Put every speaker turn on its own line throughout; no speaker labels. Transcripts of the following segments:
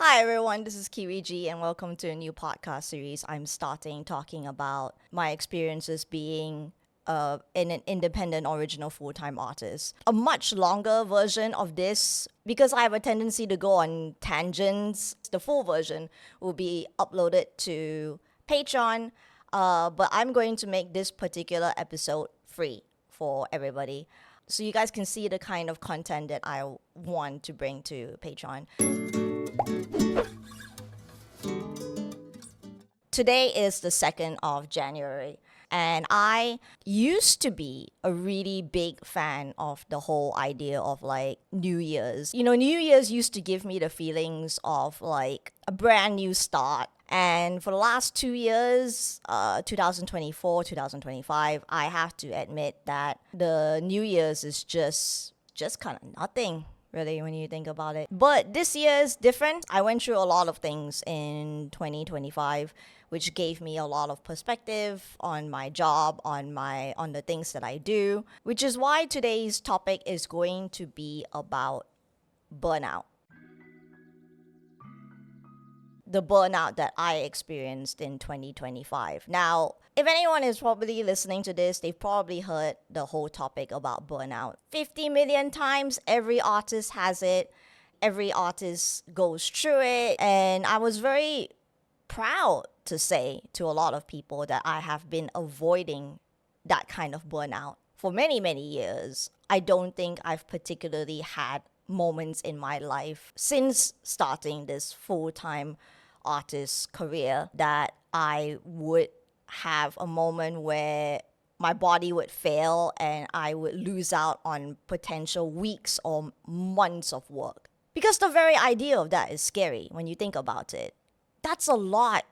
Hi everyone, this is Kiwiji and welcome to a new podcast series. I'm starting talking about my experiences being an independent original full-time artist. A much longer version of this, because I have a tendency to go on tangents, the full version will be uploaded to Patreon, but I'm going to make this particular episode free for everybody. So you guys can see the kind of content that I want to bring to Patreon. Today is the 2nd of January, and I used to be a really big fan of the whole idea of like New Year's. New Year's used to give me the feelings of like a brand new start. And for the last 2 years, 2024, 2025, I have to admit that the New Year's is just kind of nothing really when you think about it. But this year is different. I went through a lot of things in 2025 which gave me a lot of perspective on my job, on the things that I do, which is why today's topic is going to be about burnout. The burnout that I experienced in 2025. Now, if anyone is probably listening to this, they've probably heard the whole topic about burnout 50 million times. Every artist has it. Every artist goes through it. And I was very proud to say to a lot of people that I have been avoiding that kind of burnout for many, many years. I don't think I've particularly had moments in my life since starting this full-time artist career that I would have a moment where my body would fail and I would lose out on potential weeks or months of work. Because the very idea of that is scary when you think about it. That's a lot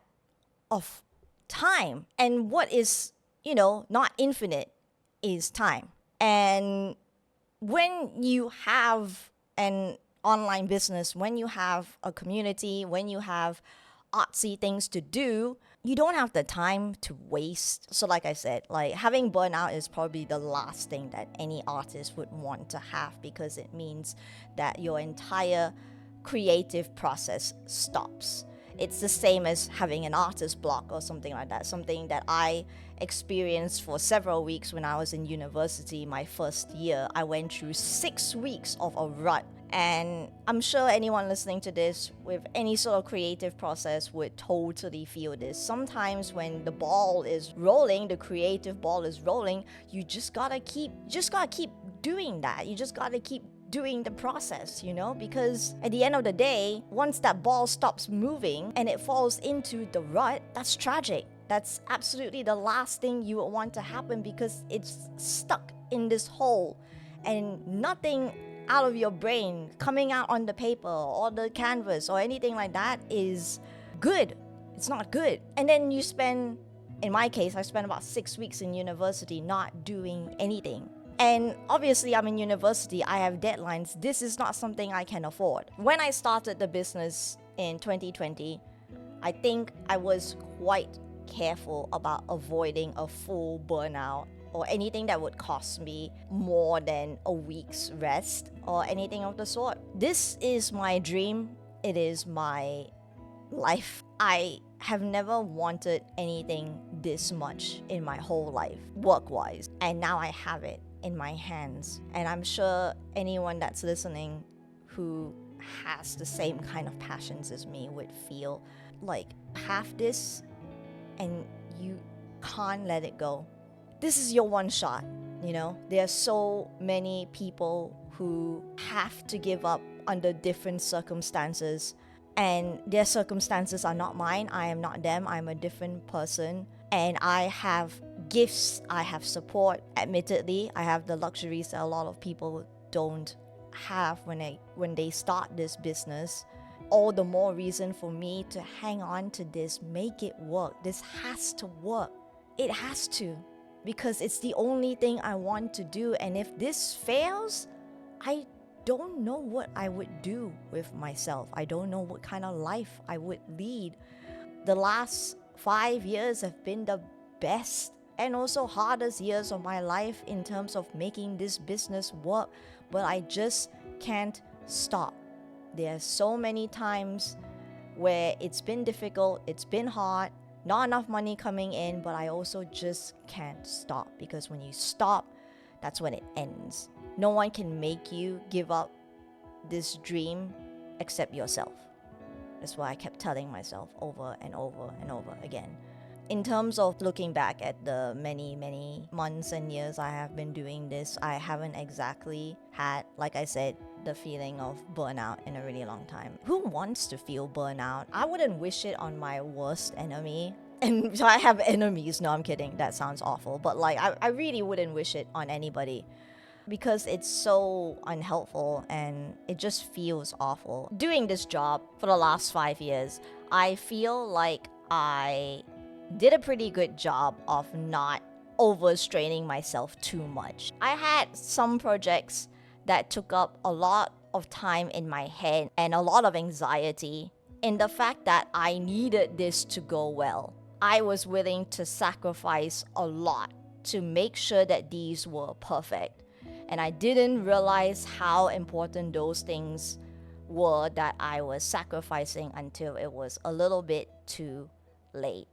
of time. And what is, not infinite is time. And when you have an online business, when you have a community, when you have artsy things to do, you don't have the time to waste. So like I said, like having burnout is probably the last thing that any artist would want to have, because it means that your entire creative process stops. It's the same as having an artist block or something like that, something that I experienced for several weeks when I was in university. My first year, I went through 6 weeks of a rut. And I'm sure anyone listening to this with any sort of creative process would totally feel this. Sometimes when the ball is rolling, the creative ball is rolling, you just gotta keep doing that. You just gotta keep doing the process, because at the end of the day, once that ball stops moving and it falls into the rut, that's tragic. That's absolutely the last thing you would want to happen, because it's stuck in this hole and nothing out of your brain coming out on the paper or the canvas or anything like that is good. It's not good. And then in my case, I spent about 6 weeks in university not doing anything. And obviously, I'm in university, I have deadlines. This is not something I can afford. When I started the business in 2020, I think I was quite careful about avoiding a full burnout or anything that would cost me more than a week's rest or anything of the sort. This is my dream. It is my life. I have never wanted anything this much in my whole life, work-wise. And now I have it in my hands. And I'm sure anyone that's listening who has the same kind of passions as me would feel like have this and you can't let it go. This is your one shot, There are so many people who have to give up under different circumstances, and their circumstances are not mine. I am not them. I'm a different person. And I have gifts, I have support. Admittedly, I have the luxuries that a lot of people don't have when they start this business. All the more reason for me to hang on to this, make it work. This has to work. It has to, because it's the only thing I want to do. And if this fails, I don't know what I would do with myself. I don't know what kind of life I would lead. The last 5 years have been the best and also hardest years of my life in terms of making this business work, but I just can't stop. There are so many times where it's been difficult, it's been hard, not enough money coming in, but I also just can't stop, because when you stop, that's when it ends. No one can make you give up this dream except yourself. That's why I kept telling myself over and over and over again. In terms of looking back at the many, many months and years I have been doing this, I haven't exactly had, like I said, the feeling of burnout in a really long time. Who wants to feel burnout? I wouldn't wish it on my worst enemy. And so I have enemies. No, I'm kidding. That sounds awful. But like, I really wouldn't wish it on anybody, because it's so unhelpful and it just feels awful. Doing this job for the last 5 years, I feel like I did a pretty good job of not overstraining myself too much. I had some projects that took up a lot of time in my head and a lot of anxiety in the fact that I needed this to go well. I was willing to sacrifice a lot to make sure that these were perfect. And I didn't realize how important those things were that I was sacrificing until it was a little bit too late.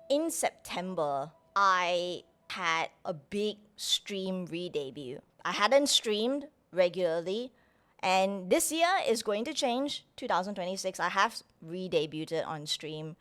In September, I had a big stream re-debut. I hadn't streamed regularly, and this year is going to change. 2026, I have re-debuted on stream.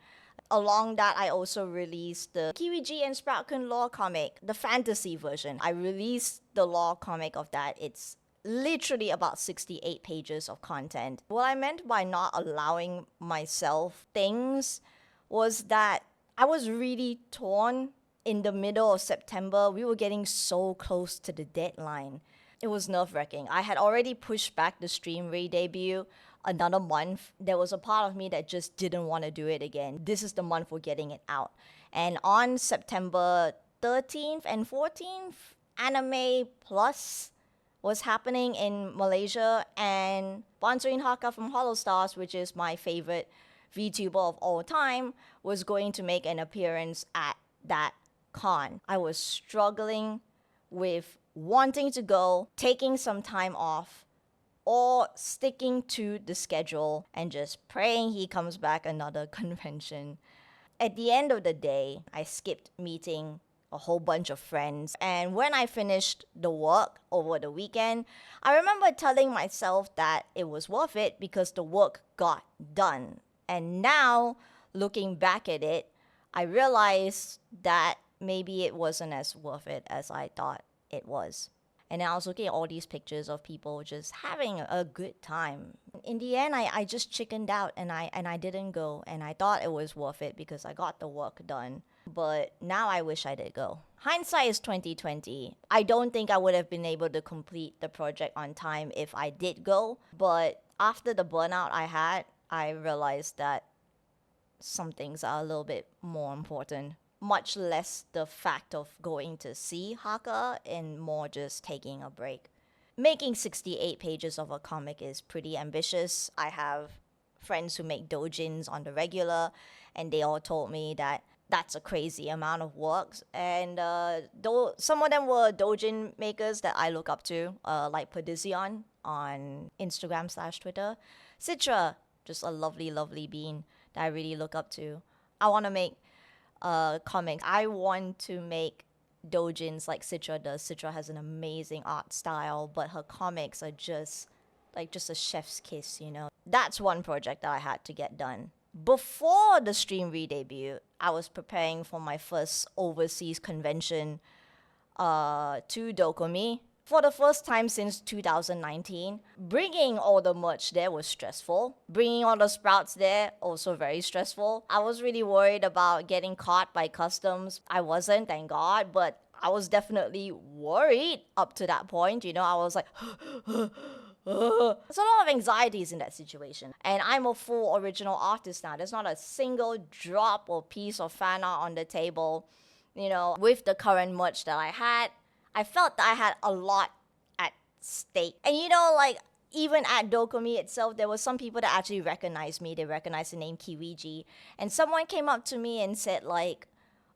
Along that, I also released the Kiwiji and Sprout-kun lore comic, the fantasy version. I released the lore comic of that. It's literally about 68 pages of content. What I meant by not allowing myself things was that I was really torn. In the middle of September, we were getting so close to the deadline. It was nerve-wracking. I had already pushed back the stream re-debut another month. There was a part of me that just didn't want to do it again. This is the month we're getting it out. And on September 13th and 14th, Anime Plus was happening in Malaysia, and Bonsuin Haka from Hollow Stars, which is my favorite VTuber of all time, was going to make an appearance at that con. I was struggling with wanting to go, taking some time off, or sticking to the schedule and just praying he comes back another convention. At the end of the day, I skipped meeting a whole bunch of friends. And when I finished the work over the weekend, I remember telling myself that it was worth it because the work got done. And now, looking back at it, I realized that maybe it wasn't as worth it as I thought it was. And then I was looking at all these pictures of people just having a good time. In the end, I just chickened out and I didn't go. And I thought it was worth it because I got the work done. But now I wish I did go. Hindsight is 2020. I don't think I would have been able to complete the project on time if I did go. But after the burnout I had, I realized that some things are a little bit more important. Much less the fact of going to see Haka and more just taking a break. Making 68 pages of a comic is pretty ambitious. I have friends who make doujins on the regular, and they all told me that that's a crazy amount of work. And though some of them were doujin makers that I look up to, like Perdizion on Instagram/Twitter. Citra, just a lovely, lovely bean that I really look up to. I want to make comics. I want to make doujins like Citra does. Citra has an amazing art style, but her comics are just a chef's kiss, you know. That's one project that I had to get done. Before the stream re-debut, I was preparing for my first overseas convention to Dokumi. For the first time since 2019, bringing all the merch there was stressful. Bringing all the sprouts there, also very stressful. I was really worried about getting caught by customs. I wasn't, thank God, but I was definitely worried up to that point. You know, I was like, there's a lot of anxieties in that situation. And I'm a full original artist now. There's not a single drop or piece of fan art on the table. You know, with the current merch that I had, I felt that I had a lot at stake. And you know, like, even at Dokumi itself, there were some people that actually recognized me. They recognized the name Kiwiji. And someone came up to me and said, like,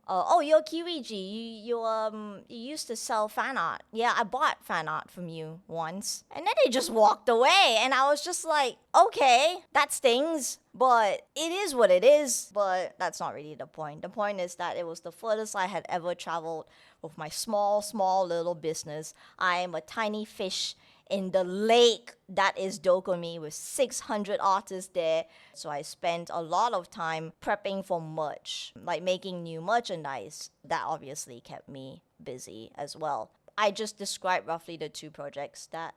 Oh, you're Kiwiji. You used to sell fan art. Yeah, I bought fan art from you once, and then they just walked away, and I was just like, okay, that stings, but it is what it is. But that's not really the point. The point is that it was the furthest I had ever traveled with my small little business. I am a tiny fish in the lake that is Dokumi with 600 artists there. So I spent a lot of time prepping for merch, like making new merchandise. That obviously kept me busy as well. I just described roughly the two projects that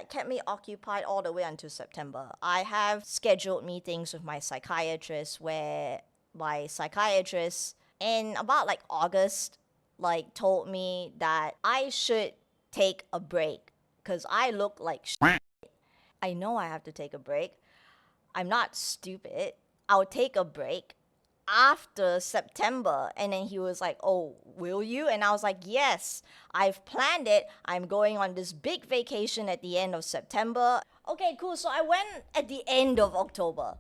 kept me occupied all the way until September. I have scheduled meetings with my psychiatrist where my psychiatrist in about like August like told me that I should take a break because I look like I know I have to take a break. I'm not stupid. I'll take a break after September. And then he was like, oh, will you? And I was like, yes, I've planned it. I'm going on this big vacation at the end of September. Okay, cool. So I went at the end of October.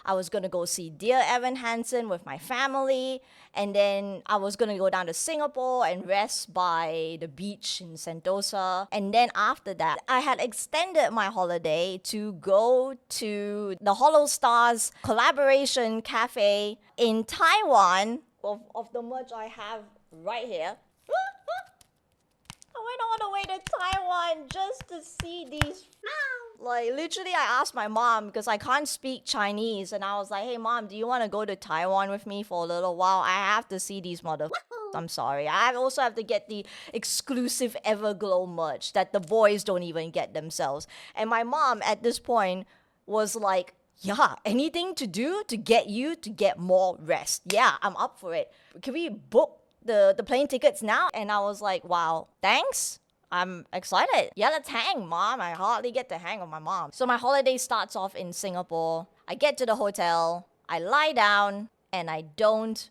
I was gonna go see Dear Evan Hansen with my family, and then I was gonna go down to Singapore and rest by the beach in Sentosa. And then after that, I had extended my holiday to go to the Hollow Stars collaboration cafe in Taiwan. Of the merch I have right here. I went all the way to Taiwan just to see these. Like, literally, I asked my mom because I can't speak Chinese. And I was like, hey, mom, do you want to go to Taiwan with me for a little while? I have to see these I'm sorry. I also have to get the exclusive Everglow merch that the boys don't even get themselves. And my mom, at this point, was like, yeah, anything to do to get you to get more rest. Yeah, I'm up for it. Can we book the plane tickets now? And I was like, wow, thanks. I'm excited. Yeah, let's hang, mom. I hardly get to hang with my mom. So my holiday starts off in Singapore. I get to the hotel, I lie down, and I don't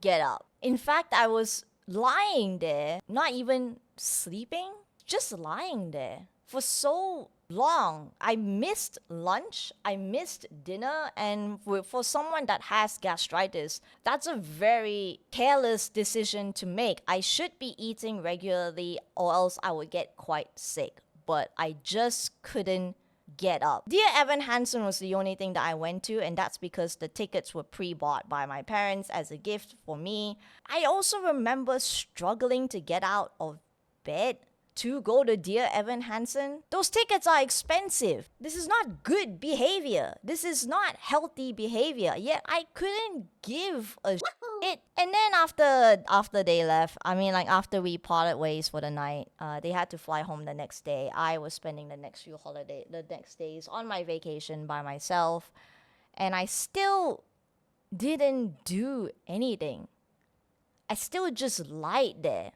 get up. In fact, I was lying there, not even sleeping, just lying there for so long. I missed lunch, I missed dinner, and for someone that has gastritis, that's a very careless decision to make. I should be eating regularly, or else I would get quite sick. But I just couldn't get up. Dear Evan Hansen was the only thing that I went to, and that's because the tickets were pre-bought by my parents as a gift for me. I also remember struggling to get out of bed to go to Dear Evan Hansen. Those tickets are expensive. This is not good behavior. This is not healthy behavior. Yet I couldn't give a shit. And then after they left, I mean, like after we parted ways for the night, they had to fly home the next day. I was spending the next days on my vacation by myself, and I still didn't do anything. I still just lied there.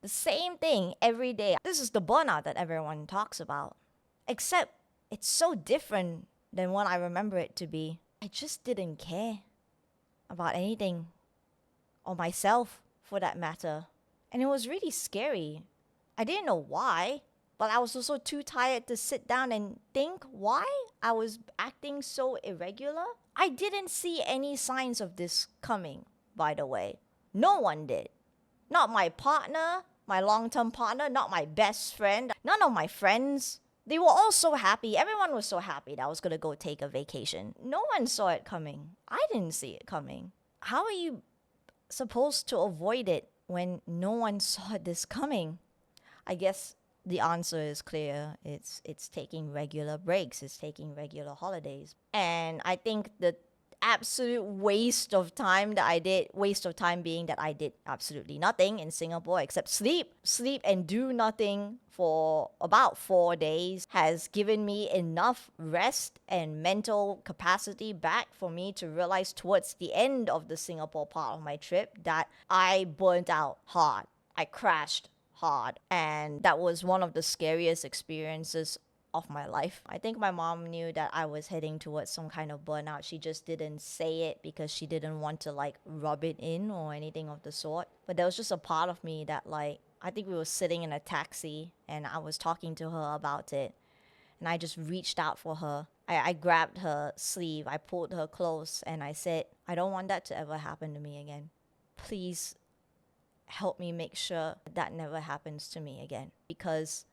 The same thing every day. This is the burnout that everyone talks about. Except it's so different than what I remember it to be. I just didn't care about anything, or myself for that matter. And it was really scary. I didn't know why, but I was also too tired to sit down and think why I was acting so irregular. I didn't see any signs of this coming, by the way. No one did. Not my partner, my long-term partner, not my best friend, none of my friends. They were all so happy. Everyone was so happy that I was going to go take a vacation. No one saw it coming. I didn't see it coming. How are you supposed to avoid it when no one saw this coming? I guess the answer is clear. It's taking regular breaks. It's taking regular holidays. And I think the absolute waste of time being that I did absolutely nothing in Singapore except sleep and do nothing for about 4 days has given me enough rest and mental capacity back for me to realize towards the end of the Singapore part of my trip that I burnt out hard. I crashed hard, and that was one of the scariest experiences of my life. I think my mom knew that I was heading towards some kind of burnout. She just didn't say it because she didn't want to like rub it in or anything of the sort. But there was just a part of me that like, I think we were sitting in a taxi and I was talking to her about it. And I just reached out for her. I grabbed her sleeve, I pulled her close, and I said, I don't want that to ever happen to me again. please help me make sure that never happens to me again, because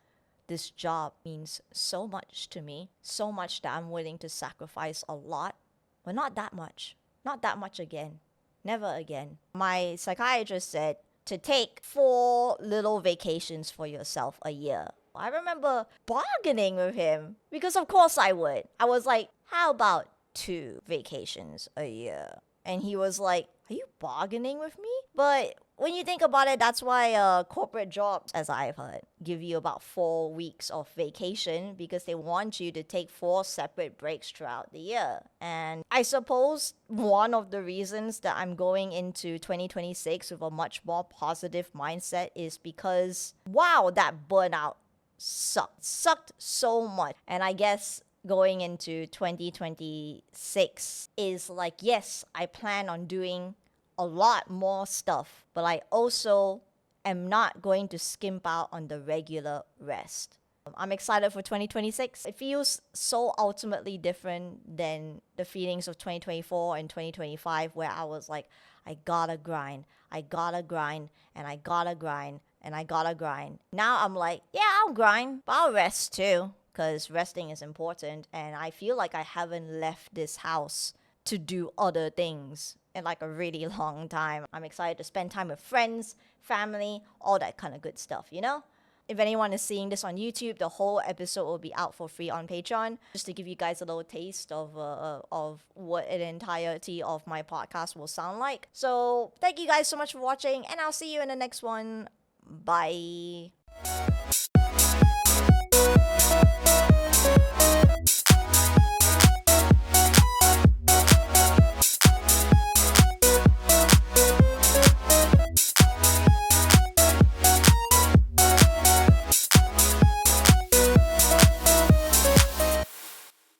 this job means so much to me, so much that I'm willing to sacrifice a lot, but not that much. Not that much again. Never again. My psychiatrist said to take 4 little vacations for yourself a year. I remember bargaining with him because, of course, I would. I was like, how about 2 vacations a year? And he was like, are you bargaining with me? But when you think about it, that's why corporate jobs, as I've heard, give you about 4 weeks of vacation because they want you to take 4 separate breaks throughout the year. And I suppose one of the reasons that I'm going into 2026 with a much more positive mindset is because, wow, that burnout sucked so much. And I guess going into 2026 is like, yes, I plan on doing a lot more stuff, but I also am not going to skimp out on the regular rest. I'm excited for 2026. It feels so ultimately different than the feelings of 2024 and 2025, where I was like, I gotta grind, and I gotta grind, and I gotta grind. Now I'm like, yeah, I'll grind, but I'll rest too, because resting is important, and I feel like I haven't left this house to do other things in like a really long time. I'm excited to spend time with friends, family, all that kind of good stuff, you know? If anyone is seeing this on YouTube, the whole episode will be out for free on Patreon, just to give you guys a little taste of what an entirety of my podcast will sound like. So thank you guys so much for watching, and I'll see you in the next one. Bye.